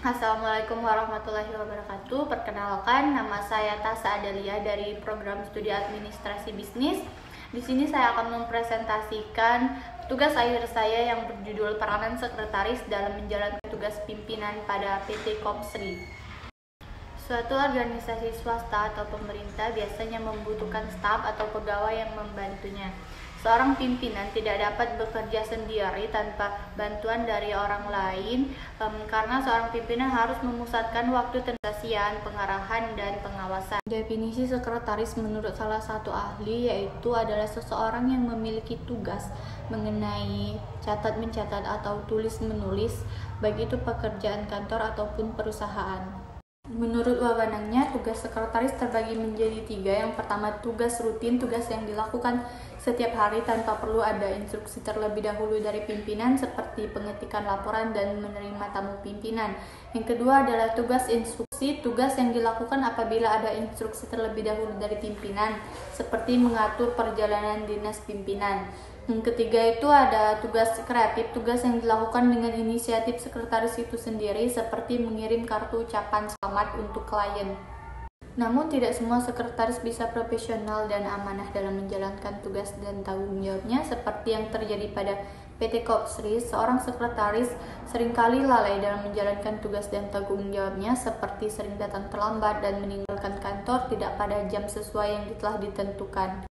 Assalamualaikum warahmatullahi wabarakatuh. Perkenalkan, nama saya Tasa Adalia dari program studi administrasi bisnis. Di sini saya akan mempresentasikan tugas akhir saya yang berjudul peranan sekretaris dalam menjalankan tugas pimpinan pada PT Kopsri. Suatu organisasi swasta atau pemerintah biasanya membutuhkan staf atau pegawai yang membantunya. Seorang pimpinan tidak dapat bekerja sendiri tanpa bantuan dari orang lain karena seorang pimpinan harus memusatkan waktu transisian, pengarahan, dan pengawasan. Definisi sekretaris menurut salah satu ahli yaitu adalah seseorang yang memiliki tugas mengenai catat-mencatat atau tulis-menulis, baik itu pekerjaan kantor ataupun perusahaan. Menurut wewenangnya, tugas sekretaris terbagi menjadi 3. Yang pertama, tugas rutin, tugas yang dilakukan setiap hari tanpa perlu ada instruksi terlebih dahulu dari pimpinan seperti pengetikan laporan dan menerima tamu pimpinan. Yang kedua adalah tugas instruksi, tugas yang dilakukan apabila ada instruksi terlebih dahulu dari pimpinan seperti mengatur perjalanan dinas pimpinan. Yang ketiga itu ada tugas kreatif, tugas yang dilakukan dengan inisiatif sekretaris itu sendiri seperti mengirim kartu ucapan selamat untuk klien. Namun tidak semua sekretaris bisa profesional dan amanah dalam menjalankan tugas dan tanggung jawabnya seperti yang terjadi pada PT Kopsri. Seorang sekretaris seringkali lalai dalam menjalankan tugas dan tanggung jawabnya seperti sering datang terlambat dan meninggalkan kantor tidak pada jam sesuai yang telah ditentukan.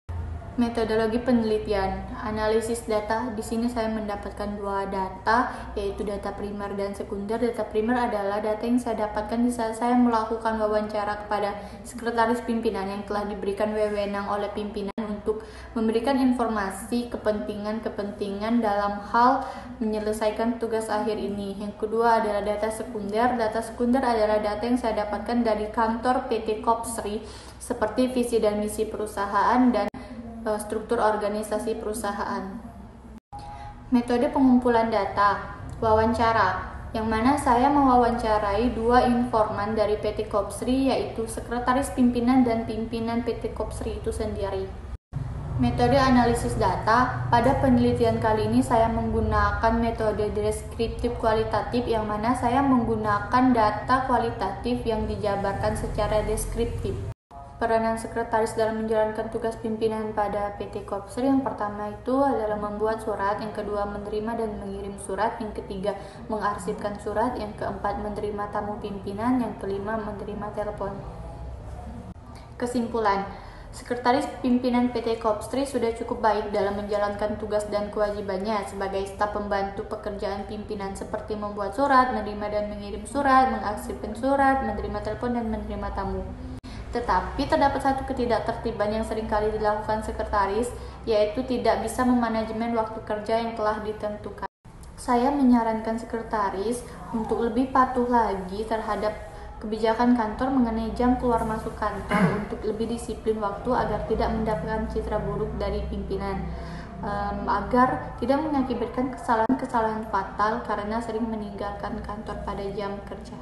Metodologi penelitian, analisis data. Di sini saya mendapatkan 2 data, yaitu data primer dan sekunder. Data primer adalah data yang saya dapatkan di saat saya melakukan wawancara kepada sekretaris pimpinan yang telah diberikan wewenang oleh pimpinan untuk memberikan informasi kepentingan dalam hal menyelesaikan tugas akhir ini. Yang kedua adalah data sekunder. Data sekunder adalah data yang saya dapatkan dari kantor PT Kopsri seperti visi dan misi perusahaan dan struktur organisasi perusahaan. Metode pengumpulan data, wawancara, yang mana saya mewawancarai 2 informan dari PT Kopsri, yaitu sekretaris pimpinan dan pimpinan PT Kopsri itu sendiri. Metode analisis data, pada penelitian kali ini saya menggunakan metode deskriptif kualitatif, yang mana saya menggunakan data kualitatif yang dijabarkan secara deskriptif. Peranan sekretaris dalam menjalankan tugas pimpinan pada PT Kopsri, yang pertama itu adalah membuat surat, yang kedua menerima dan mengirim surat, yang ketiga mengarsipkan surat, yang keempat menerima tamu pimpinan, yang kelima menerima telepon. Kesimpulan, sekretaris pimpinan PT Kopsri sudah cukup baik dalam menjalankan tugas dan kewajibannya sebagai staf pembantu pekerjaan pimpinan seperti membuat surat, menerima dan mengirim surat, mengarsipkan surat, menerima telepon, dan menerima tamu. Tetapi terdapat satu ketidaktertiban yang seringkali dilakukan sekretaris, yaitu tidak bisa memanajemen waktu kerja yang telah ditentukan. Saya menyarankan sekretaris untuk lebih patuh lagi terhadap kebijakan kantor mengenai jam keluar masuk kantor untuk lebih disiplin waktu agar tidak mendapatkan citra buruk dari pimpinan, agar tidak mengakibatkan kesalahan-kesalahan fatal karena sering meninggalkan kantor pada jam kerja.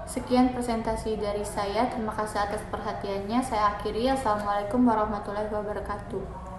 Sekian presentasi dari saya. Terima kasih atas perhatiannya. Saya akhiri. Assalamualaikum warahmatullahi wabarakatuh.